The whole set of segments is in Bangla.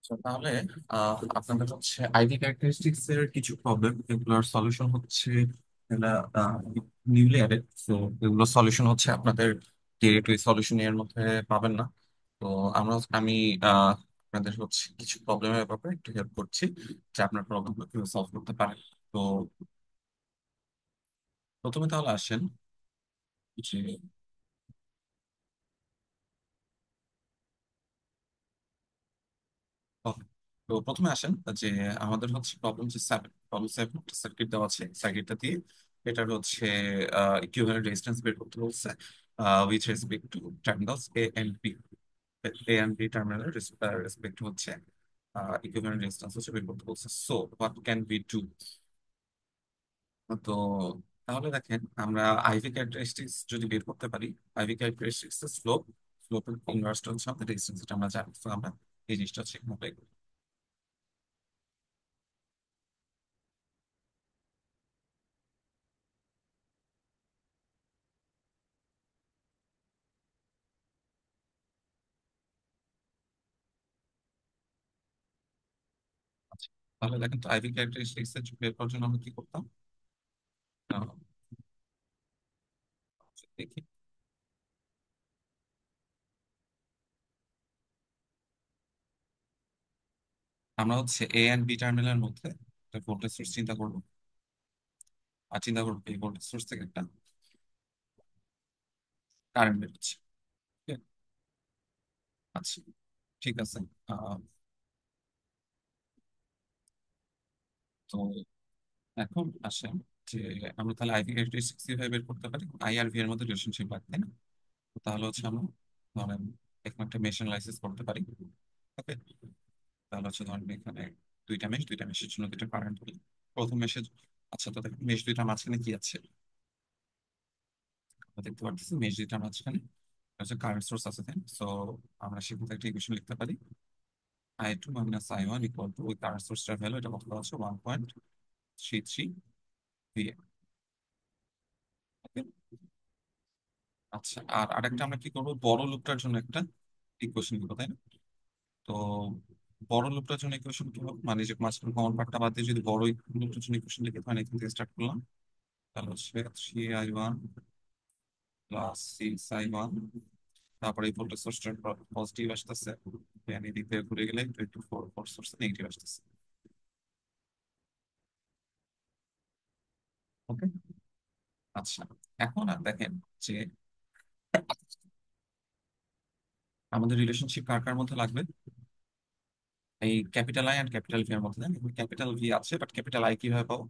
তো তাহলে আপনাদের হচ্ছে আইভি ক্যারেক্টারিস্টিক্স এর কিছু প্রবলেম, এগুলোর সলিউশন হচ্ছে এগুলা নিউলি অ্যাডেড। তো এগুলোর সলিউশন হচ্ছে আপনাদের ডিরেক্ট ওই সলিউশন এর মধ্যে পাবেন না। তো আমি আহ, আপনাদের হচ্ছে কিছু প্রবলেমের ব্যাপারে একটু হেল্প করছি, যে আপনার প্রবলেমগুলো কিভাবে সলভ করতে পারেন। তো প্রথমে তাহলে আসেন যে Okay. তো প্রথমে আসেন যে আমাদের হচ্ছে প্রবলেম 7 সার্কিট দেওয়া আছে। সার্কিটটা দিয়ে এটার হচ্ছে ইকুইভ্যালেন্ট রেজিস্ট্যান্স বের করতে বলছে with respect to terminals A and B terminal respect হচ্ছে ইকুইভ্যালেন্ট রেজিস্ট্যান্স হচ্ছে বের করতে বলছে। So what can we do? তো তাহলে দেখেন, আমরা আইভি ক্যারেক্টারিস্টিক্স যদি বের করতে পারি, আইভি ক্যারেক্টারিস্টিক্স স্লোপের ইনভার্সটা হচ্ছে আমাদের রেজিস্ট্যান্স, এটা আমরা জানি। তো আমরা এই জিনিসটা হচ্ছে এখানে। আচ্ছা, তাহলে দেখেন তো আইভি ক্যারেক্টারিস্টিক্স এর বের করার জন্য আমরা কি করতাম। আহ, দেখি, আমরা হচ্ছে এ এন্ড বি টার্মিনালের মধ্যে একটা ভোল্টেজ সোর্স চিন্তা করবো। আর চিন্তা করবো এই ভোল্টেজ সোর্স থেকে একটা কারেন্ট বেরোচ্ছে। ঠিক আছে? আচ্ছা, ঠিক আছে। আহ, তো এখন আসেন যে আমরা তাহলে আইভি ক্যারেক্টারিস্টিক্স কিভাবে বের করতে পারি। আই আর ভি এর মধ্যে রিলেশনশিপ রাখতে, তাই না? তো তাহলে হচ্ছে আমরা ধরেন এখানে একটা মেশ অ্যানালাইসিস করতে পারি। ওকে, তাহলে হচ্ছে ধরেন এখানে দুইটা মেশের জন্য দুইটা কারেন্ট হলো। প্রথম মেশের, আচ্ছা তো দেখেন মেশ দুইটার মাঝখানে কি আছে। আমরা দেখতে পাচ্ছি মেশ দুইটার মাঝখানে হচ্ছে কারেন্ট সোর্স আছে, তাই। সো আমরা সেখান থেকে একটা ইকুয়েশন লিখতে পারি, I2 - I1 ইকুয়াল টু ওই কারেন্ট সোর্সটার ভ্যালু, এটা কত হচ্ছে 1.33 VA। ওকে, আচ্ছা আর আরেকটা আমরা কি করবো, বড় লুপটার জন্য একটা ইকুয়েশন লিখবো, তাই না? তো বড় লুপটার জন্য ইকুয়েশন কি হবে, মানে যে মাঝখানে কমন পার্টটা বাদ দিয়ে যদি বড় লুপটার জন্য ইকুয়েশন লিখে, মানে এখান থেকে স্টার্ট করলাম। তাহলে হচ্ছে 3I1 প্লাস 6I1, তারপরে এই ভোল্টেজ সোর্সটা পজিটিভ আসতেছে, এই দিক থেকে ঘুরে গেলে 24 সোর্স নেগেটিভ আসতেছে। ওকে, আচ্ছা এখন আর দেখেন যে আমাদের রিলেশনশিপ কার কার মধ্যে লাগবে, এই capital I and capital V এর মধ্যে। ক্যাপিটাল ভি আছে, বাট ক্যাপিটাল আই কিভাবে পাবো?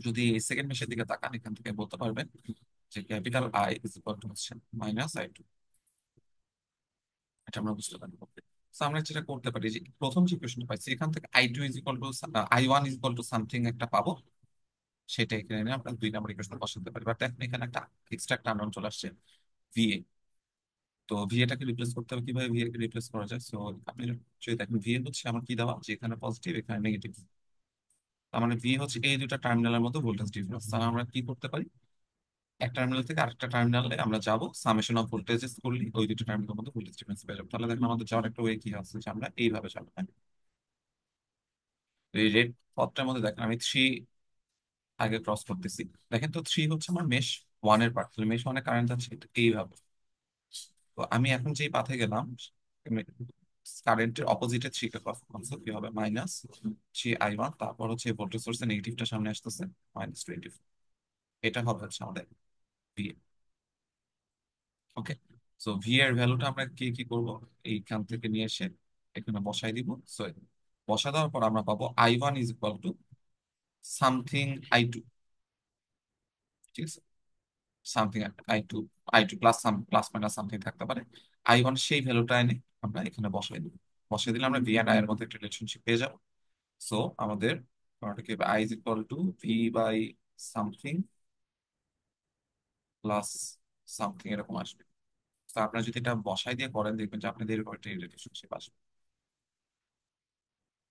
যদি সেকেন্ড মেশের দিকে তাকান, এখান থেকে বলতে পারবেন যে capital I is equal two হচ্ছে -I2। এটা আমরা বুঝতে পারবো। So, আমরা যেটা করতে পারি যে প্রথম যে ইকুয়েশনটা পাইছি এখান থেকে I2 is equal two I1 is equal to something একটা পাবো, সেটা এখানে এনে আমরা 2 নম্বর ইকুয়েশন বসাতে পারি। বাট এখন এখানে একটা এক্সট্রা একটা আননোন চলে আসছে, ভিএ। তো ভিএ টাকে রিপ্লেস করতে হবে কিভাবে, ভিএ কে রিপ্লেস করা যায়। সো আপনি যদি দেখেন ভিএ হচ্ছে আমার কি দেওয়া, যে এখানে পজিটিভ এখানে নেগেটিভ। তার মানে ভি হচ্ছে এই দুটা টার্মিনালের মধ্যে ভোল্টেজ ডিফারেন্স। তাহলে আমরা কি করতে পারি, এক টার্মিনাল থেকে আরেকটা টার্মিনালে আমরা যাব, সামেশন অফ ভোল্টেজেস করলে ওই দুটো টার্মিনালের মধ্যে ভোল্টেজ ডিফারেন্স পেয়ে যাবো। তাহলে দেখেন আমাদের যাওয়ার একটা ওয়ে কি আছে, যে আমরা এইভাবে যাবো, হ্যাঁ। তো এই রেড পথটার মধ্যে দেখেন আমি থ্রি আগে ক্রস করতেছি। দেখেন তো থ্রি হচ্ছে আমার মেশ ওয়ানের পার্ট, তাহলে মেশ ওয়ানে কারেন্ট আছে এইভাবে। তো আমি এখন যেই পাথে গেলাম, কারেন্টের অপোজিটে থ্রি কে ক্রস করছে, কি হবে -3I1, তারপর হচ্ছে ভোল্টেজ সোর্সের নেগেটিভটা সামনে আসতেছে -24। এটা হবে হচ্ছে আমাদের ভি। ওকে, সো ভি এর ভ্যালুটা আমরা কি কি করব, এইখান থেকে নিয়ে এসে এখানে বসাই দিব। সো বসা দেওয়ার পর আমরা পাবো I1 is equal to something I2। ঠিক আছে, something I2, I2 plus plus minus something থাকতে পারে। I1 সেই ভ্যালুটা এনে আমরা এখানে বসাই দিব। বসাই দিলে আমরা ভি এন্ড আই এর মধ্যে একটা রিলেশনশিপ পেয়ে যাবো। সো আমাদের কি হবে, I is equal to V by something plus something এরকম আসবে। তো আপনারা যদি এটা বসাই দিয়ে করেন, দেখবেন যে আপনাদের এরকম একটা রিলেশনশিপ আসবে,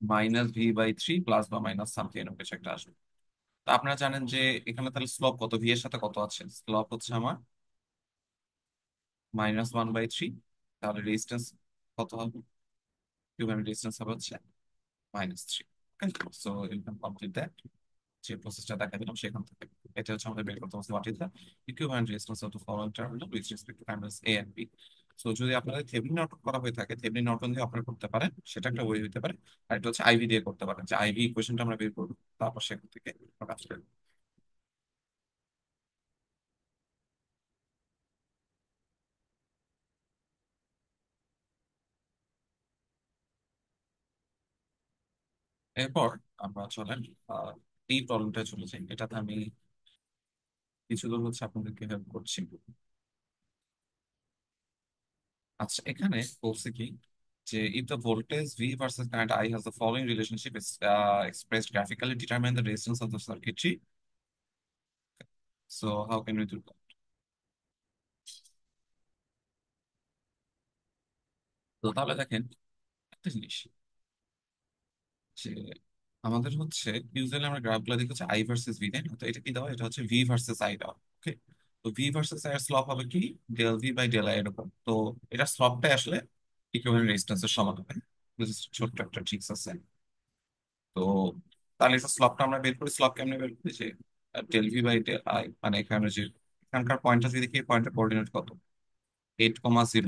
-V/3 প্লাস বা মাইনাস সামথিং এরকম কিছু একটা আসবে। তো আপনারা জানেন যে এখানে তাহলে স্লোপ কত, ভি এর সাথে কত আছে, স্লোপ হচ্ছে আমার -1/3। তাহলে রেজিস্ট্যান্স কত হবে, ইকুইভ্যালেন্ট রেজিস্ট্যান্স হবে হচ্ছে -3। So you can complete that, যে প্রসেসটা দেখা দিলাম সেখান থেকে। এটা হচ্ছে আমাদের বের করতে হবে what is the equivalent resistance of the following terminal with respect to terminals A and B. So যদি আপনাদের থেভেনিন নর্টন করা হয়ে থাকে, থেভেনিন নর্টন দিয়ে অপারেট করতে পারেন, সেটা একটা ওয়ে হতে পারে। আর এটা হচ্ছে আইভি দিয়ে করতে পারেন, যে আইভি ইকুয়েশনটা আমরা বের করবো, তারপর সেখান থেকে আমরা কাজ করবো। এরপর আমরা চলেন আহ, এই প্রবলেমটা চলে যাই, এটাতে আমি কিছু দূর হচ্ছে আপনাদেরকে হেল্প করছি। আচ্ছা, এখানে বলছে কি, যে if the voltage V versus current I has the following relationship is expressed graphically, determine the resistance of the circuitry. So how can we do that? তো তাহলে দেখেন একটা জিনিস, যে আমাদের হচ্ছে ইউজুয়ালি আমরা গ্রাফগুলো দেখি হচ্ছে আই ভার্সেস ভি, তাই না? তো এটা কি দেওয়া, এটা হচ্ছে ভি ভার্সেস আই দেওয়া। ওকে, তো ভি ভার্সেস আই এর স্লপ হবে কি, del V by del I এরকম। তো এটা স্লপটাই আসলে ইকুইভ্যালেন্ট রেজিস্ট্যান্সের সমান হবে। Just ছোট্ট একটা ট্রিক্স আছে। তো তাহলে এটা স্লপটা আমরা বের করি, স্লপ কেমনে বের করি, যে del V by del I, মানে এখানে যে এখানকার পয়েন্টটা যদি দেখি, পয়েন্টের কোঅর্ডিনেট কত, 8,0,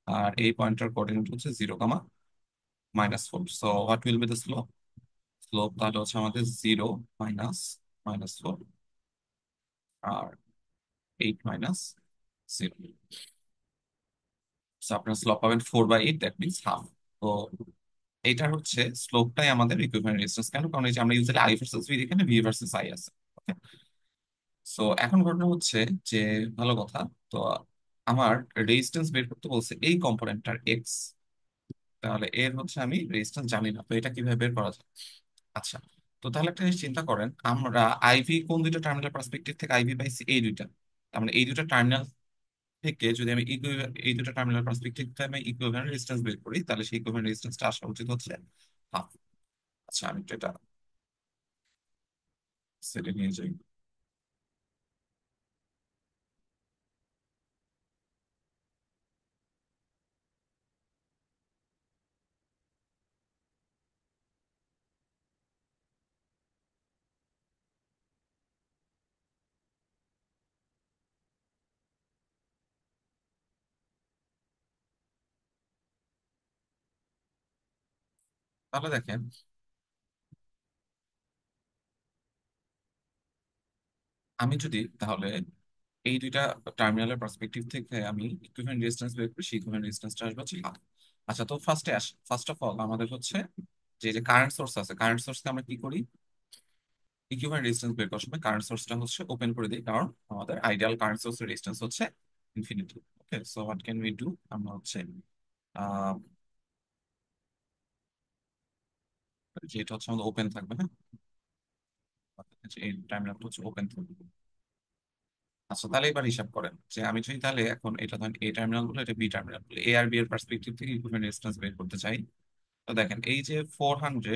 আর এই পয়েন্টের কোঅর্ডিনেট হচ্ছে 0,-4। So what will be the slope? Slope তাহলে হচ্ছে আমাদের 0 - -4, আর 8 - 0। So আপনার স্লোপ পাবেন 4/8, দ্যাট মিনস হাফ। তো এইটা হচ্ছে স্লোপটাই আমাদের ইকুইভ্যালেন্ট রেজিস্ট্যান্স। কেন? কারণ এই যে আমরা ইউজুয়ালি আই ভার্সেস ভি, এখানে ভি ভার্সেস আই আছে। সো এখন ঘটনা হচ্ছে যে, ভালো কথা, তো আমার রেজিস্ট্যান্স বের করতে বলছে এই কম্পোনেন্টটার এক্স, তাহলে এর হচ্ছে আমি রেজিস্ট্যান্স জানি না, তো এটা কিভাবে বের করা যায়? আচ্ছা, তো তাহলে একটা জিনিস চিন্তা করেন, আমরা আইভি কোন দুইটা টার্মিনাল পার্সপেক্টিভ থেকে আইভি পাইছি? এই দুইটা। তার মানে এই দুইটা টার্মিনাল থেকে যদি আমি এই দুটো টার্মিনাল পার্সপেক্টিভ থেকে আমি ইকুইভ্যালেন্ট রেজিস্ট্যান্স বের করি, তাহলে সেই ইকুইভ্যালেন্ট রেজিস্ট্যান্সটা আসা উচিত হচ্ছে হাফ। আচ্ছা, আমি একটু এটা সেটে নিয়ে যাই। তাহলে দেখেন, আমি যদি তাহলে এই দুইটা টার্মিনালের পার্সপেক্টিভ থেকে আমি ইকুইভ্যালেন্ট রেজিস্ট্যান্স বের করি, সেই ইকুইভ্যালেন্ট রেজিস্ট্যান্সটা আসবে হচ্ছে হাফ। আচ্ছা, তো ফার্স্ট অফ অল আমাদের হচ্ছে যে কারেন্ট সোর্স আছে, কারেন্ট সোর্সকে আমরা কি করি, ইকুইভ্যালেন্ট রেজিস্ট্যান্স বের করার সময় কারেন্ট সোর্সটা হচ্ছে ওপেন করে দিই, কারণ আমাদের আইডিয়াল কারেন্ট সোর্সের রেজিস্ট্যান্স হচ্ছে infinity. Okay, so what can we do, আমরা হচ্ছে আহ যেটা হচ্ছে আমাদের ওপেন থাকবে, হ্যাঁ, যে এই টার্মিনালটা হচ্ছে ওপেন থাকবে। আচ্ছা, তাহলে এবার হিসাব করেন, যে আমি যদি তাহলে এখন এটা ধরেন এ টার্মিনাল বলে, এটা বি টার্মিনাল বলে, এ আর বি এর পার্সপেক্টিভ থেকে ইকুইভ্যালেন্ট রেজিস্ট্যান্স বের করতে চাই। তো দেখেন, এই যে 400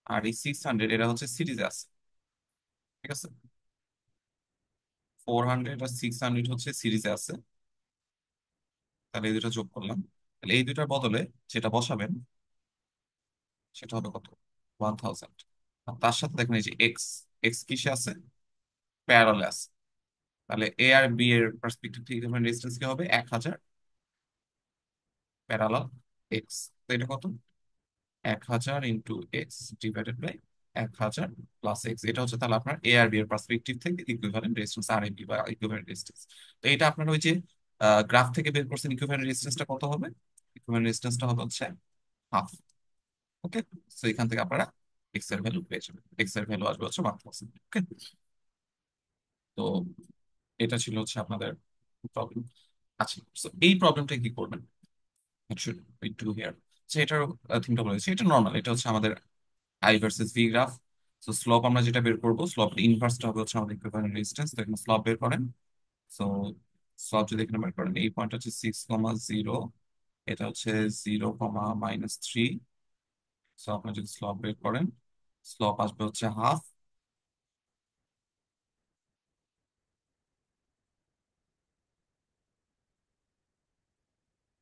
আর এই 600, এরা হচ্ছে সিরিজে আছে। ঠিক আছে, 400 আর 600 হচ্ছে সিরিজে আছে। তাহলে এই দুটো যোগ করলাম, তাহলে এই দুটার বদলে যেটা বসাবেন সেটা হবে কত, 1000। আর তার সাথে দেখেন এই যে এক্স, এক্স কিসে আছে, প্যারালালে আছে। তাহলে এ আর বি এর পার্সপেক্টিভ থেকে রেজিস্ট্যান্স কি হবে, 1000 প্যারালাল এক্স। তো এটা কত, 1000 into x divided by 1000 plus x. এটা হচ্ছে তাহলে আপনার এ আর বি এর পার্সপেক্টিভ থেকে ইকুইভ্যালেন্ট রেজিস্ট্যান্স, আর বি বা ইকুইভ্যালেন্ট রেজিস্ট্যান্স। তো এটা আপনার ওই যে গ্রাফ থেকে বের করছেন, ইকুইভ্যালেন্ট রেজিস্ট্যান্সটা কত হবে, ইকুইভ্যালেন্ট রেজিস্ট্যান্সটা হবে হচ্ছে হাফ। ওকে, সো এখান থেকে আপনারা এক্স এর ভ্যালু পেয়ে যাবেন, এক্স এর ভ্যালু আসবে হচ্ছে 1000। ওকে, তো এটা ছিল হচ্ছে আপনাদের প্রবলেম। আচ্ছা, so এই প্রবলেমটা কি করবেন, what should we do here? So এটার থিমটা বলেছি, এটা নর্মাল, এটা হচ্ছে আমাদের I versus V graph. So slope আমরা যেটা বের করবো, স্লোপ ইনভার্সটা হবে হচ্ছে আমাদের ইকুইভ্যালেন্ট রেজিস্ট্যান্স। তো এখানে স্লোপ বের করেন। সো স্লোপ যদি এখানে বের করেন, এই পয়েন্ট হচ্ছে 6,0, এটা হচ্ছে 0, -3। সো আপনি যদি স্লোপ বের করেন, স্লোপ আসবে হচ্ছে হাফ।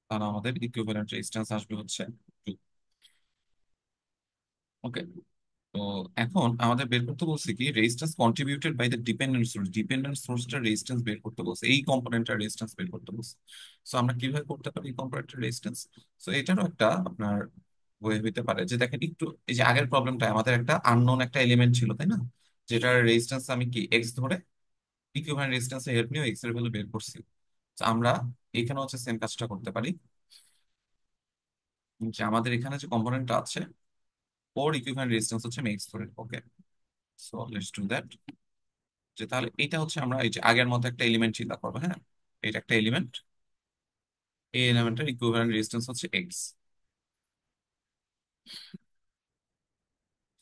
তাহলে আমাদের ইকুইভ্যালেন্ট রেজিস্ট্যান্স আসবে হচ্ছে 2। ওকে। তো এখন আমাদের বের করতে বলছে কি resistance contributed by the dependent সোর্সটা রেজিস্ট্যান্স বের করতে বলছে, এই কম্পোনেন্টটা রেজিস্ট্যান্স বের করতে বলছে। সো আমরা কিভাবে করতে পারি এই কম্পোনেন্টের রেজিস্ট্যান্স? সো এটারও একটা আপনার ওয়ে হইতে পারে যে দেখেন একটু, এই যে আগের প্রবলেমটা আমাদের একটা আননোন একটা এলিমেন্ট ছিল তাই না, যেটার রেজিস্ট্যান্স আমি কি এক্স ধরে ইকুইভ্যালেন্ট রেজিস্ট্যান্সের হেল্প নিয়ে এক্স এর ভ্যালু বের করছি। তো আমরা এখানে হচ্ছে সেম কাজটা করতে পারি, যে আমাদের এখানে যে কম্পোনেন্টটা আছে ওর ইকুইভ্যালেন্ট রেজিস্ট্যান্স হচ্ছে আমি এক্স ধরে। ওকে, সো লেটস ডু দ্যাট। যে তাহলে এটা হচ্ছে আমরা এই যে আগের মতো একটা এলিমেন্ট চিন্তা করবো, হ্যাঁ, এটা একটা এলিমেন্ট, এই এলিমেন্টের ইকুইভ্যালেন্ট রেজিস্ট্যান্স হচ্ছে এক্স।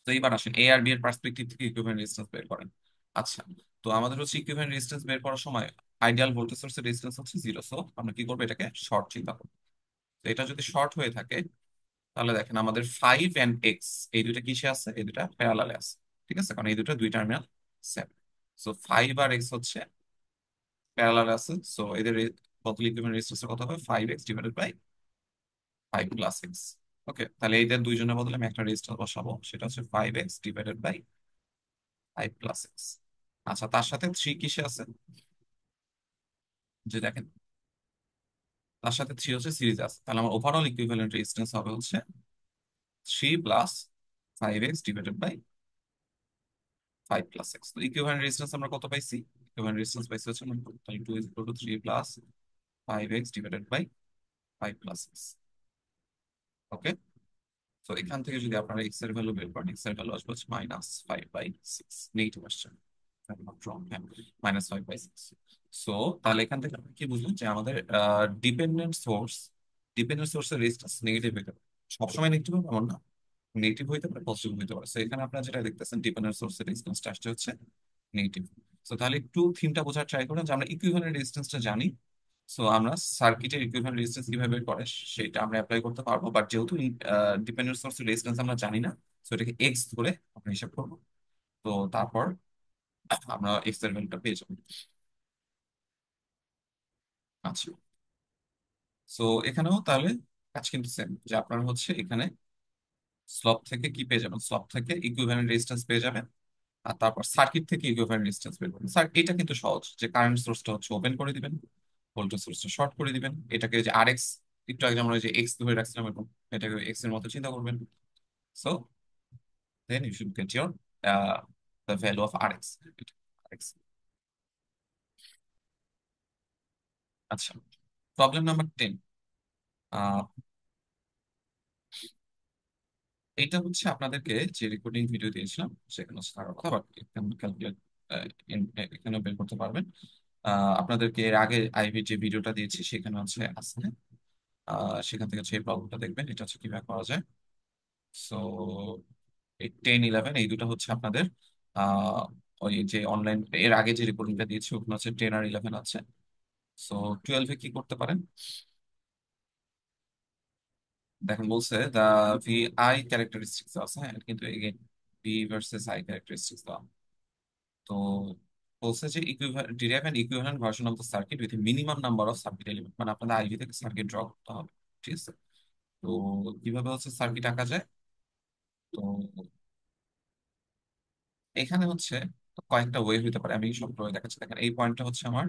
তো এইবার আসেন এ আর বি এর পার্সপেক্টিভ থেকে ইকুইভ্যালেন্ট রেজিস্ট্যান্স বের করেন। আচ্ছা, তো আমাদের হচ্ছে ইকুইভ্যালেন্ট রেজিস্ট্যান্স বের করার সময় আইডিয়াল ভোল্টেজ সোর্সের রেজিস্ট্যান্স হচ্ছে জিরো, সো আমরা কি করবো, এটাকে শর্ট চিন্তা করবো। তো এটা যদি শর্ট হয়ে থাকে তাহলে দেখেন আমাদের ফাইভ অ্যান্ড এক্স এই দুইটা কিসে আছে, এই দুইটা প্যারালালে আছে, ঠিক আছে, কারণ এই দুটো দুই টার্মিনাল সেম। সো ফাইভ আর এক্স হচ্ছে প্যারালাল আছে, সো এদের বদলে ইকুইভ্যালেন্ট রেজিস্ট্যান্স কত হবে, five x divided by five plus x. Okay, তাহলে এইদের দুইজনের বদলে আমি একটা রেজিস্ট্যান্স বসাবো, সেটা হচ্ছে five x divided by five plus x. আচ্ছা, তার সাথে থ্রি কিসে আছে, যে দেখেন তার সাথে থ্রি হচ্ছে সিরিজ আছে, তাহলে আমার ওভারঅল ইকুইভ্যালেন্ট রেজিস্ট্যান্স হবে হচ্ছে three plus five x divided by five plus x. তো ইকুইভ্যালেন্ট রেজিস্ট্যান্স আমরা কত পাইছি, ইকুইভ্যালেন্ট রেজিস্ট্যান্স পাইছি হচ্ছে আমরা two is equal to three plus five x divided by five plus x. Okay, তো এখান থেকে যদি আপনারা এক্স এর ভ্যালু বের করেন, এক্স এর ভ্যালু আসবে হচ্ছে minus five by six, negative আসছে, minus five by six. So তাহলে এখান থেকে আমরা কি বুঝলাম, যে আমাদের ডিপেন্ডেন্ট সোর্সের রেজিস্ট্যান্স নেগেটিভ হইতে পারে, সবসময় নেগেটিভ হবে এমন না, নেগেটিভ হইতে পারে পজিটিভ হইতে পারে। সো এখানে আপনারা যেটা দেখতেছেন ডিপেন্ডেন্ট সোর্সের রেজিস্ট্যান্সটা আসছে হচ্ছে নেগেটিভ। সো তাহলে একটু থিমটা বোঝার ট্রাই করেন, যে আমরা ইকুইভ্যালেন্ট রেজিস্ট্যান্সটা জানি, সো আমরা সার্কিটের ইকুইভ্যালেন্ট রেজিস্ট্যান্স কিভাবে বের করে সেটা আমরা অ্যাপ্লাই করতে পারবো, বাট যেহেতু ডিপেন্ডেন্ট সোর্সের রেজিস্ট্যান্স আমরা জানি না, সো এটাকে এক্স ধরে আমরা হিসাব করবো। তো তারপর আমরা এক্স এর ভ্যালুটা পেয়ে যাবো। আচ্ছা, সো এখানেও তাহলে কাজ কিন্তু সেম, যে আপনারা হচ্ছে এখানে স্লপ থেকে কি পেয়ে যাবেন, স্লপ থেকে ইকুইভ্যালেন্ট রেজিস্ট্যান্স পেয়ে যাবেন, আর তারপর সার্কিট থেকে ইকুইভ্যালেন্ট রেজিস্ট্যান্স বের করবেন। স্যার এটা কিন্তু সহজ, যে কারেন্ট সোর্সটা হচ্ছে ওপেন করে দিবেন, ভোল্টেজ সোর্সটা শর্ট করে দিবেন, এটাকে যে আর এক্স, একটু আগে আমরা ওই যে এক্স ধরে রাখছিলাম এরকম, এটাকে এক্স এর মতো চিন্তা করবেন। So then you should get your the value of R x. আচ্ছা, প্রবলেম নাম্বার 10। এইটা হচ্ছে আপনাদেরকে যে রেকর্ডিং ভিডিও দিয়েছিলাম সেখানে হচ্ছে থাকার কথা, বাট ক্যালকুলেট এখানে বের করতে পারবেন। আপনাদেরকে এর আগে আইভি যে ভিডিওটা দিয়েছি সেখানে হচ্ছে আছে, সেখান থেকে হচ্ছে এই প্রবলেমটা দেখবেন, এটা হচ্ছে কিভাবে করা যায়। সো এই 10 11 এই দুটো হচ্ছে আপনাদের আহ, ওই যে অনলাইন এর আগে যে রেকর্ডিংটা দিয়েছি ওখানে হচ্ছে 10 আর 11 আছে। সো 12-এ কি করতে পারেন, দেখেন বলছে দা ভি আই ক্যারেক্টারিস্টিক্স আছে, হ্যাঁ, কিন্তু again V versus I characteristics দেওয়া। তো বলছে যে derive an equivalent version of the circuit with minimum number of circuit element, মানে আপনাদের আইভি থেকে সার্কিট ড্র করতে হবে, ঠিক আছে। তো কিভাবে হচ্ছে সার্কিট আঁকা যায়, তো এখানে হচ্ছে কয়েকটা ওয়ে হতে পারে, আমি সব ওয়ে দেখাচ্ছি। দেখেন এই পয়েন্টটা হচ্ছে আমার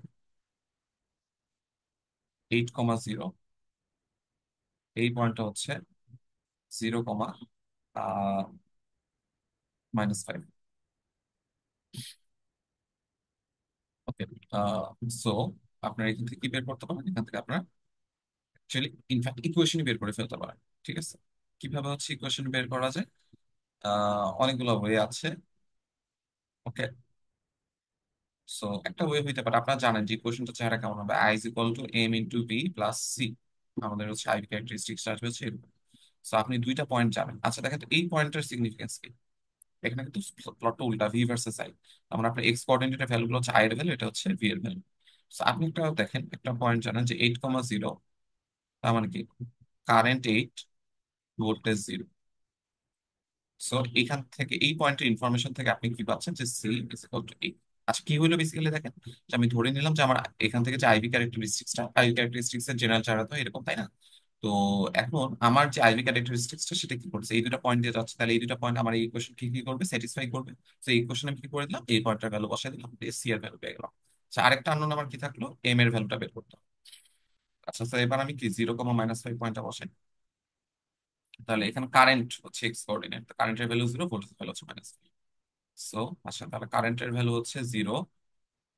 8,0, এই পয়েন্টটা হচ্ছে 0, -5। ওকে, সো আপনার এখান থেকে কি বের করতে পারেন, এখান থেকে আপনার অ্যাকচুয়ালি ইনফ্যাক্ট ইকুয়েশনই বের করে ফেলতে পারেন, ঠিক আছে। কিভাবে হচ্ছে ইকুয়েশন বের করা যায়, অনেকগুলো ওয়ে আছে। ওকে, সো একটা ওয়ে হইতে পারে, আপনারা জানেন যে ইকুয়েশনটা চেহারা কেমন হবে, I is equal to M into B plus C, আমাদের হচ্ছে আইভি ক্যারেক্টারিস্টিক্স আসবে হচ্ছে এরকম। সো আপনি দুইটা পয়েন্ট জানেন। আচ্ছা দেখেন তো এই পয়েন্টের সিগনিফিকেন্স কি, এখানে কিন্তু প্লটটা উল্টা, ভি ভার্সেস আই। আমরা আপনার এক্স কোঅর্ডিনেটের ভ্যালুগুলো হচ্ছে আই এর ভ্যালু, এটা হচ্ছে ভি এর ভ্যালু। সো আপনি একটা দেখেন একটা পয়েন্ট জানেন যে 8,0, তার মানে কি কারেন্ট 8, ভোল্টেজ 0। সো এখান থেকে এই পয়েন্টের ইনফরমেশন থেকে আপনি কি পাচ্ছেন, যে সি ইজ ইকুয়াল টু 8। আচ্ছা, কি হলো বেসিক্যালি দেখেন, যে আমি ধরে নিলাম যে আমার এখান থেকে যে আইভি ক্যারেক্টারিস্টিক্স এর জেনারেল চার্ট হয় এরকম, তাই না। তো এখন আমার যে আইভি ক্যারেক্টারিস্টিক্সটা সেটা কি করছে, এই দুটো পয়েন্ট দিয়ে যাচ্ছে, তাহলে এই দুটো পয়েন্ট আমার এই ইকুয়েশন কি কি করবে, স্যাটিসফাই করবে। তো এই ইকুয়েশন আমি কি করে দিলাম, এই পয়েন্টটার ভ্যালু বসাই দিলাম, সি এর ভ্যালু পেয়ে গেলাম। আচ্ছা, আরেকটা আননোন আমার কি থাকলো, এম এর ভ্যালুটা বের করতে হবে। আচ্ছা স্যার, এবার আমি কি 0, -5 পয়েন্টটা বসাই। তাহলে এখানে কারেন্ট হচ্ছে এক্স কোঅর্ডিনেট, কারেন্টের ভ্যালু 0, ভোল্টেজের ভ্যালু হচ্ছে -5। সো আচ্ছা, তাহলে কারেন্টের ভ্যালু হচ্ছে 0,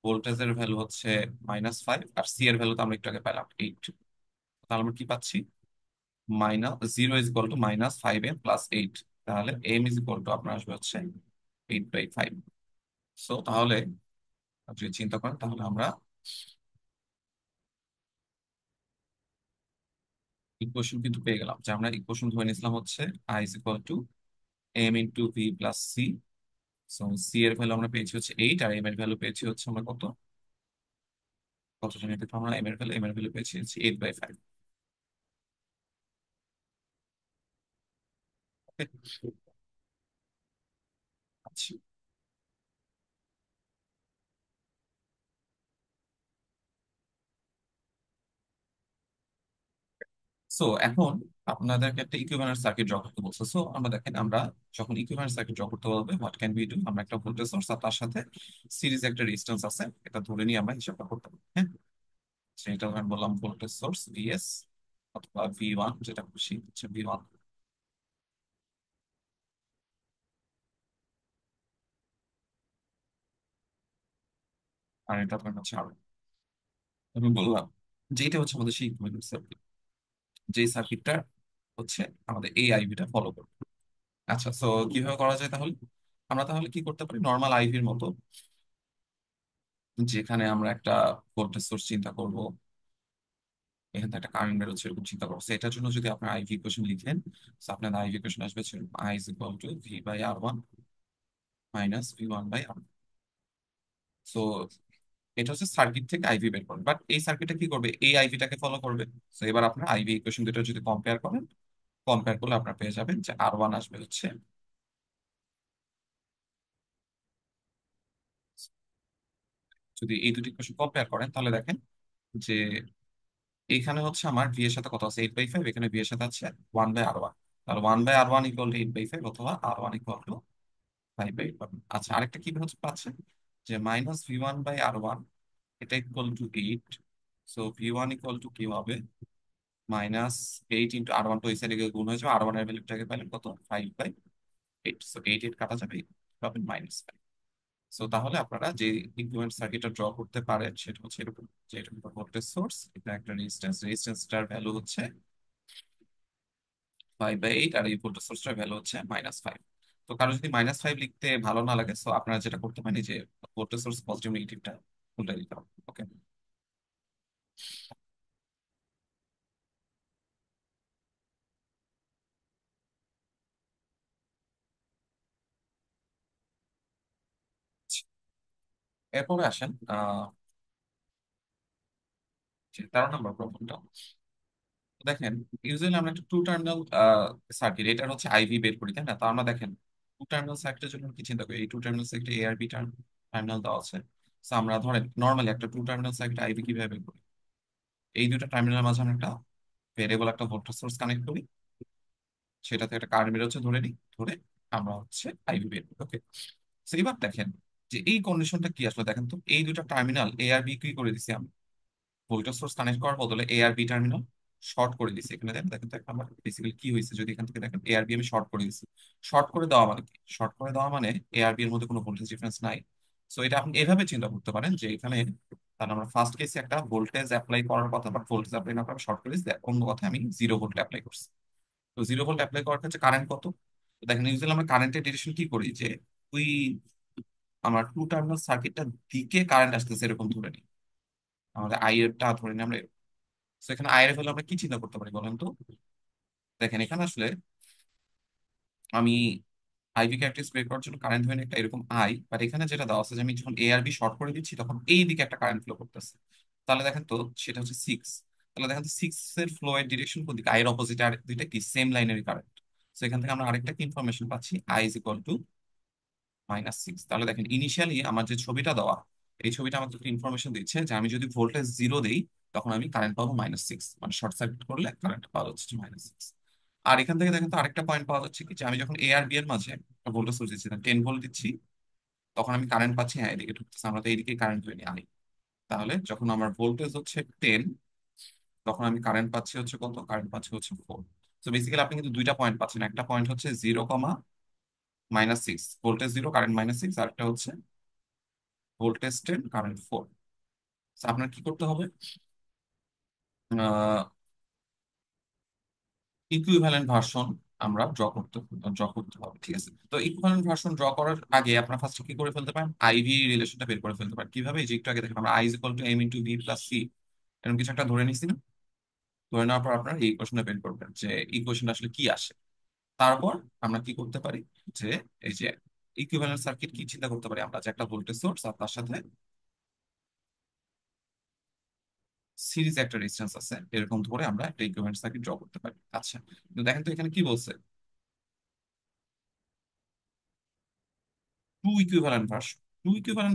ভোল্টেজের ভ্যালু হচ্ছে -5, আর সি এর ভ্যালু তো আমরা একটু আগে পেলাম 8। তাহলে আমরা কি পাচ্ছি, -0 -5m+8। তাহলে m আপনার আসবে হচ্ছে 8/5। সো তাহলে যদি চিন্তা করেন, তাহলে আমরা ইকুয়েশন কিন্তু পেয়ে গেলাম, যে আমরা ইকুয়েশন ধরে নিয়েছিলাম হচ্ছে I = m × v + c। So C এর ভ্যালু আমরা পেয়েছি হচ্ছে 8, আর এম এর ভ্যালু পেয়েছি হচ্ছে আমরা কত, কত জানি পেতাম আমরা, এম এর ভ্যালু পেয়েছি হচ্ছে 8/5। আচ্ছা, সো এখন আপনাদেরকে একটা ইকুইভ্যালেন্ট সার্কিট ড্র করতে বলছে। সো আমরা দেখেন, আমরা যখন ইকুইভ্যালেন্ট সার্কিট ড্র করতে বলবে, হোয়াট ক্যান বি ডু, আমরা একটা ভোল্টেজ সোর্স আর তার সাথে সিরিজ একটা রেজিস্ট্যান্স আছে, এটা ধরে নিয়ে আমরা হিসাবটা করতে পারি। হ্যাঁ, সেটা ধরেন বললাম ভোল্টেজ সোর্স ভিএস অথবা ভি 1, যেটা খুশি হচ্ছে ভি 1, আর এটা ধরেন হচ্ছে আর। আমি বললাম যে এটা হচ্ছে আমাদের সেই ইকুইভ্যালেন্ট সার্কিট, যেই সার্কিটটা হচ্ছে আমাদের এই আইভিটা ফলো করবে। আচ্ছা, সো কিভাবে করা যায় তাহলে, আমরা তাহলে কি করতে পারি, নর্মাল আইভির মতো, যেখানে আমরা একটা ভোল্টেজ সোর্স চিন্তা করব, এখান থেকে একটা কারেন্ট বেরোচ্ছে এরকম চিন্তা করবো। So, এটার জন্য যদি আপনার আইভি ইকুয়েশন লিখেন, so আপনার আইভি ইকুয়েশন আসবে I = V/R1 - V1/R। সো এটা হচ্ছে সার্কিট থেকে আইভি বের করবে, বাট এই সার্কিটটা কি করবে, এই আইভিটাকে ফলো করবে। তো এবার আপনার আইভি ইকুয়েশন দুটো যদি কম্পেয়ার করেন, কম্পেয়ার করলে আপনার পেয়ে যাবেন যে আর 1 আসবে হচ্ছে, যদি এই দুটি ইকুয়েশন কম্পেয়ার করেন তাহলে দেখেন যে এখানে হচ্ছে আমার ভি এর সাথে কত আছে, 8/5, এখানে ভি এর সাথে আছে 1/R1। তাহলে 1/R1 = 8/5, অথবা R1 = 5/1। আচ্ছা, আরেকটা কি হচ্ছে পাচ্ছেন, যে -V1/R1, এটা = 8। সো V1 কি হবে, -8 × R1, তো এই সাইডে গিয়ে গুণ হয়ে যাবে, R1 এর ভ্যালুটাকে পেলেন কত, 5/8। সো 8 কাটা যাবে, পাবেন -5। সো তাহলে আপনারা যে ইকুইভ্যালেন্ট সার্কিটটা ড্র করতে পারেন সেটা হচ্ছে এরকম, যে এটা একটা ভোল্টেজ সোর্স, এটা একটা রেজিস্ট্যান্স, রেজিস্ট্যান্সটার ভ্যালু হচ্ছে 5/8, আর এই ভোল্টেজ সোর্সটার ভ্যালু হচ্ছে -5। তো কারো যদি -5 লিখতে ভালো না লাগে, তো আপনারা যেটা করতে পারেন, এই যে ভোল্টেজ সোর্স পজিটিভ নেগেটিভটা উল্টে দিতে হবে। ওকে, এরপরে আসেন যে 13 নম্বর প্রবলেমটা। দেখেন, ইউজুয়ালি আমরা একটা টু টার্মিনাল সার্কিট, এটা হচ্ছে আইভি বের করি, তাই না। তো আমরা দেখেন টু টার্মিনাল সার্কিটের জন্য কি চিন্তা করি, এই টু টার্মিনাল সার্কিটে এ আর বি টার্মিনাল দেওয়া আছে। তো আমরা ধরেন নর্মালি একটা টু টার্মিনাল সার্কিট আইভি কিভাবে বের করি, এই দুটো টার্মিনালের মাঝে আমরা একটা ভেরিয়েবল একটা ভোল্টেজ সোর্স কানেক্ট করি, সেটাতে একটা কারেন্ট বেরোচ্ছে ধরে নিই, ধরে আমরা হচ্ছে আইভি বের করি। ওকে, এবার দেখেন যে এই কন্ডিশনটা কি আসলে, দেখেন তো এই দুটো টার্মিনাল এ আর বি কি করে দিছি, ভোল্টেজ সোর্স কানেক্ট করার বদলে এ আর বি টার্মিনাল শর্ট করে দিছি। এখানে দেখেন, দেখেন তো আমার বেসিক্যালি কি হয়েছে, যদি এখান থেকে দেখেন এ আর বি আমি শর্ট করে দিছি। শর্ট করে দেওয়া মানে কি, শর্ট করে দেওয়া মানে এ আর বি এর মধ্যে কোনো ভোল্টেজ ডিফারেন্স নাই। সো এটা আপনি এভাবে চিন্তা করতে পারেন যে এখানে, তাহলে আমরা ফার্স্ট কেসে একটা ভোল্টেজ অ্যাপ্লাই করার কথা, বাট ভোল্টেজ অ্যাপ্লাই না করে শর্ট করে দিচ্ছি, অন্য কথা আমি 0 ভোল্ট অ্যাপ্লাই করছি। তো 0 ভোল্ট অ্যাপ্লাই করার ক্ষেত্রে কারেন্ট কত, তো দেখেন ইউজুয়ালি আমরা কারেন্টের ডিরেকশন কি করি, যে ওই আমার টু টার্মিনাল সার্কিটটার দিকে কারেন্ট আসতেছে এরকম ধরে নিই, আমাদের আই এরটা ধরে নিই আমরা। তো এখানে আয়ের ভ্যালু আমরা কি চিন্তা করতে পারি বলেন তো। দেখেন এখানে আসলে আমি আইভি ক্যারেক্টারিস্টিক বের করার জন্য কারেন্ট ধরে নিই একটা এরকম আই, বাট এখানে যেটা দেওয়া আছে যে আমি যখন এ আর বি শর্ট করে দিচ্ছি তখন এই দিকে একটা কারেন্ট ফ্লো করতেছে। তাহলে দেখেন তো সেটা হচ্ছে 6। তাহলে দেখেন তো 6 এর ফ্লো এর ডিরেকশন কোন দিকে, আয়ের অপোজিট, আর দুইটা কি সেম লাইনের কারেন্ট। তো এখান থেকে আমরা আরেকটা কি ইনফরমেশন পাচ্ছি, I = -6। তাহলে দেখেন ইনিশিয়ালি আমার যে ছবিটা দেওয়া, এই ছবিটা আমাকে একটা ইনফরমেশন দিচ্ছে যে আমি যদি ভোল্টেজ 0 দেই, তখন আমি কারেন্ট পাবো -6, মানে শর্ট সার্কিট করলে কারেন্ট পাওয়া যাচ্ছে -6। আর এখান থেকে দেখেন তো আরেকটা পয়েন্ট পাওয়া যাচ্ছে কি, যে আমি যখন এ আর বি এর মাঝে একটা ভোল্টেজ সোর্স দিচ্ছি, 10 ভোল্ট দিচ্ছি, তখন আমি কারেন্ট পাচ্ছি, হ্যাঁ এদিকে ঢুকতেছে, আমরা তো এইদিকে কারেন্ট ধরে নিই আনি। তাহলে যখন আমার ভোল্টেজ হচ্ছে 10, তখন আমি কারেন্ট পাচ্ছি হচ্ছে কত, কারেন্ট পাচ্ছি হচ্ছে 4। তো বেসিক্যালি আপনি কিন্তু দুইটা পয়েন্ট পাচ্ছেন, একটা পয়েন্ট হচ্ছে 0, -6, ভোল্টেজ 0 কারেন্ট -6, আর একটা হচ্ছে ভোল্টেজ 10 কারেন্ট 4। আপনার কি করতে হবে, ইকুইভ্যালেন্ট ভার্সন আমরা ড্র করতে হবে, ঠিক আছে। তো ইকুইভ্যালেন্ট ভার্সন ড্র করার আগে আপনার ফার্স্ট কি করে ফেলতে পারেন, আইভি রিলেশনটা বের করে ফেলতে পারেন। কিভাবে, এই যে একটু আগে দেখেন আমরা I = M × V + C এরকম কিছু একটা ধরে নিছি না, ধরে নেওয়ার পর আপনার এই ইকুয়েশনটা বের করবেন যে ইকুয়েশনটা আসলে কি আসে। তারপর আমরা কি করতে পারি, যে এই যে ইকুইভ্যালেন্ট সার্কিট কি চিন্তা করতে পারি আমরা, যে একটা ভোল্টেজ সোর্স আর তার সাথে সিরিজ একটা রেজিস্ট্যান্স আছে, এরকম ধরে আমরা একটা ইকুইভ্যালেন্ট সার্কিট ড্র করতে পারি। আচ্ছা, কিন্তু দেখেন তো এখানে কি বলছে, টু ইকুইভ্যালেন্ট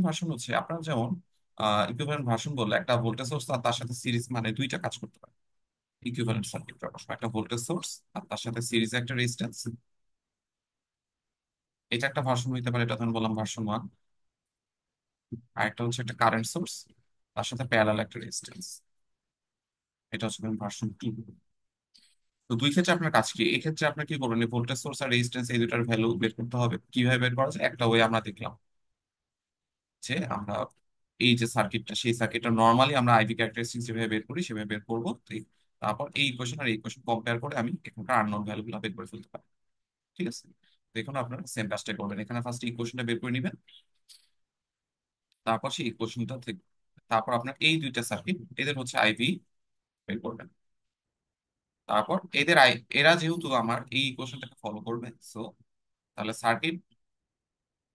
ভার্সন হচ্ছে আপনার যেমন ইকুইভ্যালেন্ট ভার্সন বললে একটা ভোল্টেজ সোর্স আর তার সাথে সিরিজ, মানে দুইটা কাজ করতে পারে। ইকুইভ্যালেন্ট সার্কিট একটা ভোল্টেজ সোর্স আর তার সাথে সিরিজে একটা রেজিস্ট্যান্স, এটা একটা ভার্সন হইতে পারে, এটা আমি বললাম ভার্সন 1। আর একটা হচ্ছে একটা কারেন্ট সোর্স, তার সাথে প্যারালাল একটা রেজিস্ট্যান্স, এটা হচ্ছে ভার্সন 2। তো দুই ক্ষেত্রে আপনার কাজ কি, এই ক্ষেত্রে আপনার কি করবেন, ভোল্টেজ সোর্স আর রেজিস্ট্যান্স এই দুটার ভ্যালু বের করতে হবে। কিভাবে বের করা যায়, একটা ওয়ে আমরা দেখলাম, যে আমরা এই যে সার্কিটটা, সেই সার্কিটটা নর্মালি আমরা আইভি ক্যারেক্টারিস্টিক্স যেভাবে বের করি সেভাবে বের করবো। তারপর এই ইকুয়েশন আর এই ইকুয়েশন কম্পেয়ার করে আমি এখানকার আননোন ভ্যালু গুলো বের করে ফেলতে পারি, ঠিক আছে। দেখুন আপনারা সেম কাজটা করবেন, এখানে ফার্স্ট ইকুয়েশনটা বের করে নেবেন, তারপর সেই ইকুয়েশনটা থেকে তারপর আপনার এই দুইটা সার্কিট, এদের হচ্ছে আইভি বের করবেন। তারপর এরা যেহেতু আমার এই ইকুয়েশনটাকে ফলো করবে, সো তাহলে সার্কিট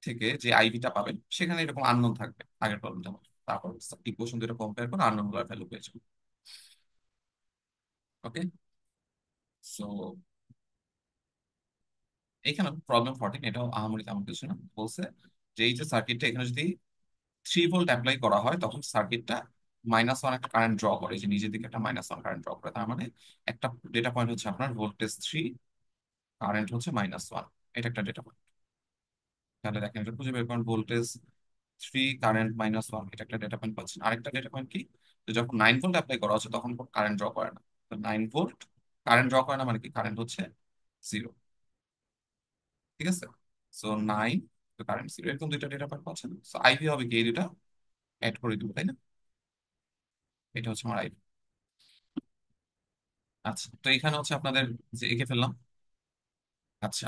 থেকে যে আইভিটা পাবেন সেখানে এরকম আননোন থাকবে আগের প্রবলেমটা মতো। তারপর ইকুয়েশন দুটো কম্পেয়ার করে আননোন গুলোর ভ্যালু পেয়ে যাবেন। ওকে, সো এখানে প্রবলেম 14, এটাও আহামরি তেমন কিছু না, বলছে যে এই যে সার্কিটটা এখানে যদি 3 ভোল্ট অ্যাপ্লাই করা হয়, তখন সার্কিটটা -1 একটা কারেন্ট ড্র করে, যে নিজের দিকে একটা -1 কারেন্ট ড্র করে। তার মানে একটা ডেটা পয়েন্ট হচ্ছে আপনার ভোল্টেজ 3, কারেন্ট হচ্ছে -1, এটা একটা ডেটা পয়েন্ট। তাহলে দেখেন এটা খুঁজে বের করেন, ভোল্টেজ 3 কারেন্ট -1, এটা একটা ডেটা পয়েন্ট পাচ্ছেন। আরেকটা ডেটা পয়েন্ট কি, যে যখন 9 ভোল্ট অ্যাপ্লাই করা হচ্ছে তখন কারেন্ট ড্র করে না। 9 ভোল্ট কারেন্ট ড্র করে না মানে কি, কারেন্ট হচ্ছে 0, ঠিক আছে। সো 9, তো কারেন্ট 0, এরকম দুইটা ডেটা পয়েন্ট পাচ্ছেন। সো আইভি হবে কি, এই দুটা অ্যাড করে দিব, তাই না। এটা হচ্ছে আমার আইভি। আচ্ছা, তো এখানে হচ্ছে আপনাদের যে এঁকে ফেললাম। আচ্ছা,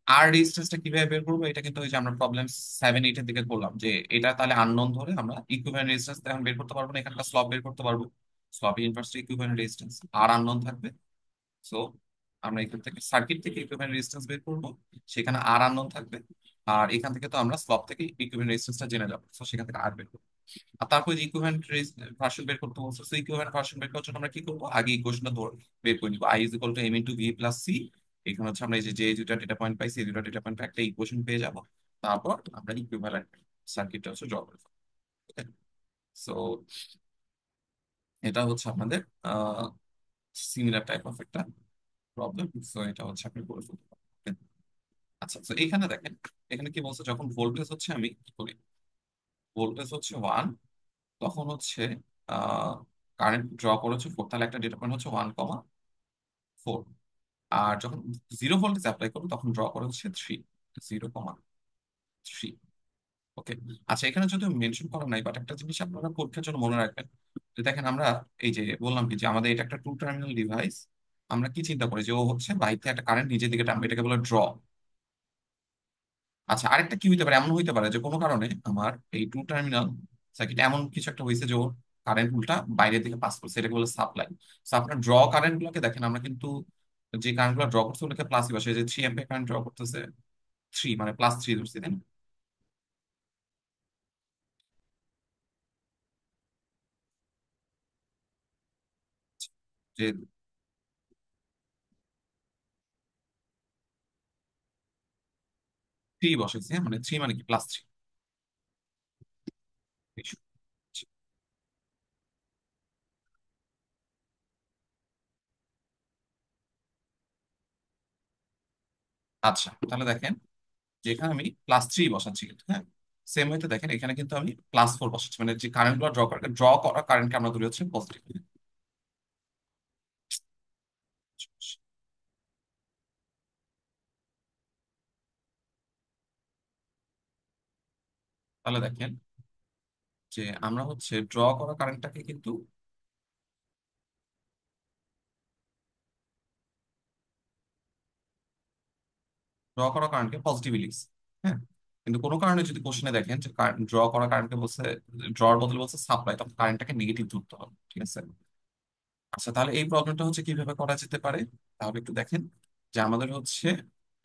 আর রেজিস্ট্যান্সটা কিভাবে বের করবো, এটা কিন্তু ওই যে আমরা প্রবলেম 7, 8 এর দিকে বললাম, যে এটা তাহলে আননোন ধরে আমরা ইকুইভ্যালেন্ট রেজিস্ট্যান্স এখন বের করতে পারবো না, এখানকার স্লপ বের করতে পারবো। স্লপ ইনভার্স ইকুইভ্যালেন্ট রেজিস্ট্যান্স আর আননোন থাকবে। সো আমরা এখান থেকে সার্কিট থেকে ইকুইভ্যালেন্ট রেজিস্ট্যান্স বের করবো, সেখানে আর আননোন থাকবে। আর এখান থেকে তো আমরা স্লপ থেকে ইকুইভ্যালেন্ট রেজিস্ট্যান্সটা জেনে যাবো, তো সেখান থেকে আর বের করবো। আর তারপর যে ইকুইভ্যালেন্ট ভার্সন বের করতে বলছে, তো ইকুইভ্যালেন্ট ভার্সন বের করার জন্য আমরা কি করবো, আগে ইকুয়েশনটা বের করে নিবো, I = M × V + C। এখানে হচ্ছে আমরা এই যে যে দুটা ডেটা পয়েন্ট পাইছি, এই দুটা ডেটা পয়েন্ট একটা ইকুয়েশন পেয়ে যাবো। তারপর আমরা ইকুইভ্যালেন্ট সার্কিটটা হচ্ছে ড্র করে ফেলবো। সো এটা হচ্ছে আপনাদের সিমিলার টাইপ অফ একটা প্রবলেম। সো এটা হচ্ছে আপনি করে ফেলতে পারেন। Okay? আচ্ছা, তো এখানে দেখেন, এখানে কি বলছে, যখন ভোল্টেজ হচ্ছে আমি কি করি, ভোল্টেজ হচ্ছে 1, তখন হচ্ছে কারেন্ট ড্র করে হচ্ছে 4, তাহলে একটা ডেটা পয়েন্ট হচ্ছে 1, 4। আর যখন 0 ভোল্টেজ অ্যাপ্লাই করবো তখন ড্র করে হচ্ছে 3, 0, 3। ওকে, আচ্ছা এখানে যদি মেনশন করা নাই, বাট একটা জিনিস আপনারা পরীক্ষার জন্য মনে রাখবেন, যে দেখেন আমরা এই যে বললাম কি, যে আমাদের এটা একটা 2 টার্মিনাল ডিভাইস। আমরা কি চিন্তা করি, যে ও হচ্ছে বাইরে থেকে একটা কারেন্ট নিজের দিকে টানবে, এটাকে বলে ড্র। আচ্ছা, আরেকটা কি হইতে পারে, এমন হইতে পারে যে কোনো কারণে আমার এই 2 টার্মিনাল সার্কিট এমন কিছু একটা হয়েছে, যে ওর কারেন্ট গুলোটা বাইরের দিকে পাস করছে, এটাকে বলে সাপ্লাই। তো আপনার ড্র কারেন্ট গুলোকে দেখেন, আমরা কিন্তু যে কারেন্ট গুলো ড্র করছে ওটাকে প্লাসই বসে, যে 3 অ্যাম্পিয়ার কারেন্ট ড্র করতেছে, 3 মানে +3 ধরছি, তাই না? যে 3 বসেছে, হ্যাঁ? মানে 3 মানে কি, +3। আচ্ছা তাহলে দেখেন, যেখানে আমি +3 বসাচ্ছি কিন্তু, হ্যাঁ, সেম ওয়েতে দেখেন এখানে কিন্তু আমি +4 বসাচ্ছি, মানে যে কারেন্ট গুলো ড্র করা কারেন্টকে আমরা ধরি হচ্ছে পজিটিভ। তাহলে দেখেন যে আমরা হচ্ছে ড্র করা কারেন্টটাকে কিন্তু, ড্র করা কারেন্টকে পজিটিভলি লিখছি, হ্যাঁ, কিন্তু কোনো কারণে যদি কোশ্চেনে দেখেন যে ড্র করা কারেন্টকে বলছে, ড্রর বদলে বলছে সাপ্লাই, তখন কারেন্টটাকে নেগেটিভ ধরতে হবে, ঠিক আছে। আচ্ছা তাহলে এই প্রবলেমটা হচ্ছে কিভাবে করা যেতে পারে, তাহলে একটু দেখেন যে আমাদের হচ্ছে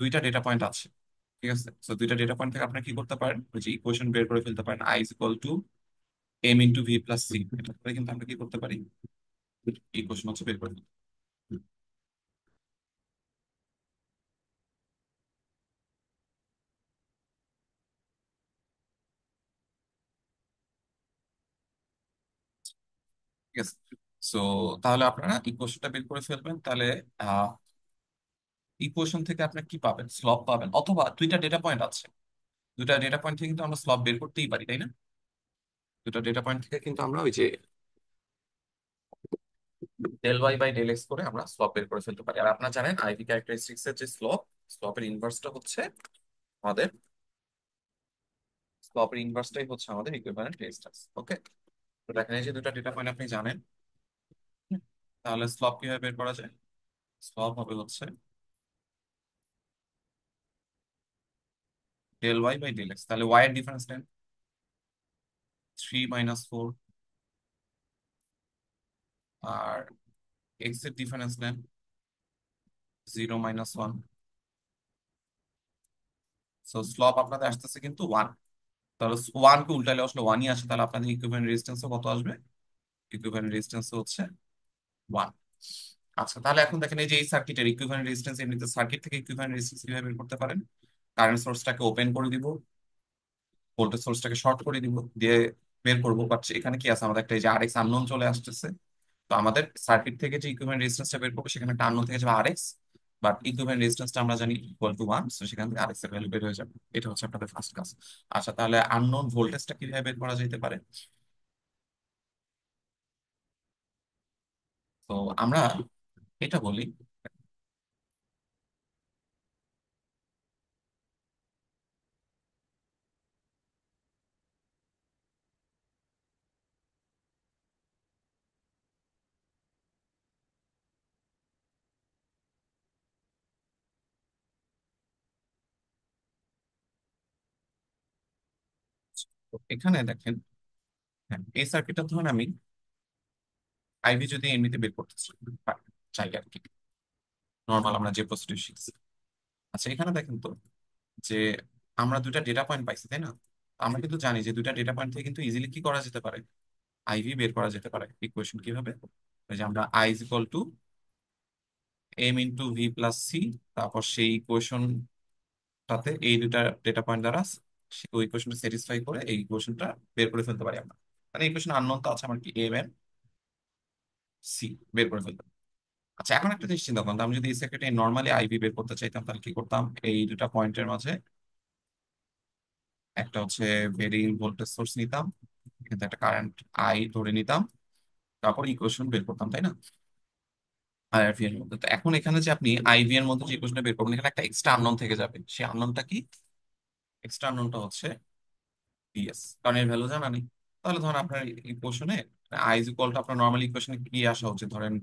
দুইটা ডেটা পয়েন্ট আছে, ঠিক আছে। তো দুইটা ডেটা পয়েন্ট থেকে আপনি কি করতে পারেন, ওই যে ইকুয়েশন বের করে ফেলতে পারেন, I = M × V + C, এটা করে কিন্তু আমরা কি করতে পারি, ইকুয়েশন হচ্ছে বের করে ফেলতে পারি। ঠিক আছে। সো তাহলে আপনারা ইকুয়েশনটা বের করে ফেলবেন, তাহলে ইকুয়েশন থেকে আপনি কি পাবেন, স্লপ পাবেন, অথবা দুইটা ডেটা পয়েন্ট আছে, দুইটা ডেটা পয়েন্ট থেকে কিন্তু আমরা স্লপ বের করতেই পারি, তাই না। দুটো ডেটা পয়েন্ট থেকে কিন্তু আমরা ওই যে ∂y/∂x করে আমরা স্লপ বের করে ফেলতে পারি। আর আপনারা জানেন আইভি ক্যারেক্টারিস্টিক্স এর যে স্লপের ইনভার্সটা হচ্ছে আমাদের, স্লপের ইনভার্সটাই হচ্ছে আমাদের ইকুইভ্যালেন্ট রেজিস্ট্যান্স। ওকে, তো দেখেন এই যে দুটো ডেটা পয়েন্ট আপনি জানেন, হুম, তাহলে স্লপ কিভাবে বের করা যায়, স্লপ হবে হচ্ছে ∂y/∂x, তাহলে y এর ডিফারেন্স নেন 3 - 4, আর x এর ডিফারেন্স নেন 0 - 1। সো স্লপ আপনাদের আসতেছে কিন্তু 1, তাহলে 1 কে উল্টালে আসলে 1ই আসে, তাহলে আপনাদের ইকুইভ্যালেন্ট রেজিস্ট্যান্সও কত আসবে, ইকুইভ্যালেন্ট রেজিস্ট্যান্স হচ্ছে 1। আচ্ছা তাহলে এখন দেখেন এই যে এই সার্কিটের ইকুইভ্যালেন্ট রেজিস্ট্যান্স, এমনিতে সার্কিট থেকে ইকুইভ্যালেন্ট রেজিস্ট্যান্স কিভাবে বের করতে পারেন, কারেন্ট সোর্সটাকে ওপেন করে দিব, ভোল্টেজ সোর্সটাকে শর্ট করে দিব, দিয়ে বের করবো। বাট এখানে কি আছে, আমাদের একটা এই যে আরএক্স আননোন চলে আসতেছে। তো আমাদের সার্কিট থেকে যে ইকুইভ্যালেন্ট রেজিস্ট্যান্সটা বের করবো, সেখানে একটা আননোন থেকে যাবে আরএক্স, বাট ইকুইভ্যালেন্ট রেজিস্ট্যান্সটা আমরা জানি = 1, তো সেখান থেকে আরএক্স এর ভ্যালু বের হয়ে যাবে। এটা হচ্ছে আপনাদের ফার্স্ট কাজ। আচ্ছা তাহলে আননোন ভোল্টেজটা কিভাবে বের করা যেতে পারে, তো আমরা এটা বলি, তো এখানে দেখেন, হ্যাঁ, এই সার্কিটটা ধরুন আমি আইভি যদি এমনিতে বের করতে চাই আর কি, নর্মাল আমরা যে প্রসিডিউর শিখছি। আচ্ছা এখানে দেখেন তো যে আমরা দুইটা ডেটা পয়েন্ট পাইছি, তাই না। আমরা কিন্তু জানি যে দুইটা ডেটা পয়েন্ট থেকে কিন্তু ইজিলি কি করা যেতে পারে, আইভি বের করা যেতে পারে। ইকুয়েশন কিভাবে, ওই যে আমরা I = M × V + C, তারপর সেই ইকুয়েশনটাতে এই দুইটা ডেটা পয়েন্ট দ্বারা ওই ইকুয়েশনটা স্যাটিসফাই করে এই ইকুয়েশনটা বের করে ফেলতে পারি আমরা। মানে ইকুয়েশন আননোন তো আছে আমার, কি M, N, C বের করে ফেলতে পারি। আচ্ছা এখন একটা জিনিস চিন্তা করতাম, আমি যদি এই সার্কিটে নর্মালি আইভি বের করতে চাইতাম, তাহলে কি করতাম, এই দুটা পয়েন্টের মাঝে একটা হচ্ছে ভেরিং ভোল্টেজ সোর্স নিতাম, কিন্তু একটা কারেন্ট আই ধরে নিতাম, তারপর ইকুয়েশন বের করতাম, তাই না, আইভি এর মধ্যে। তো এখন এখানে যে আপনি আইভি এর মধ্যে যে ইকুয়েশনটা বের করবেন, এখানে একটা এক্সট্রা আননোন থেকে যাবে, সেই আননোনটা কি, এক্সট্রা আননোনটা হচ্ছে ডিএস, কারণ এর ভ্যালু জানা নেই। তাহলে ধরেন আপনার ইকুয়েশনে I = আপনার নর্মাল ইকুয়েশনে কি আসা উচিত, ধরেন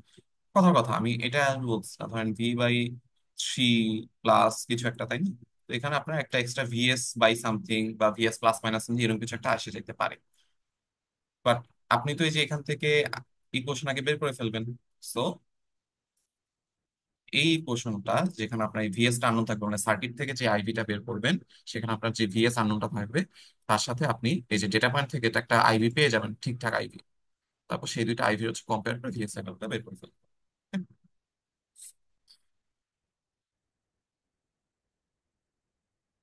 কথার কথা আমি এটা বলছি না, ধরেন V/3 প্লাস কিছু একটা, তাই না। তো এখানে আপনার একটা এক্সট্রা VS/সামথিং বা VS ± এরকম কিছু একটা আসে যেতে পারে। বাট আপনি তো এই যে এখান থেকে ইকুয়েশন আগে বের করে ফেলবেন। সো এই ইকুয়েশনটা যেখানে আপনার ভিএস টা আননোন থাকবে, মানে সার্কিট থেকে যে আইভিটা বের করবেন, সেখানে আপনার যে ভিএস আননোনটা থাকবে, তার সাথে আপনি এই যে ডেটা পয়েন্ট থেকে এটা একটা আইভি পেয়ে যাবেন, ঠিকঠাক আইভি। তারপর সেই দুইটা আইভি হচ্ছে কম্পেয়ার করে ভিএস ভ্যালুটা বের করে ফেলবেন।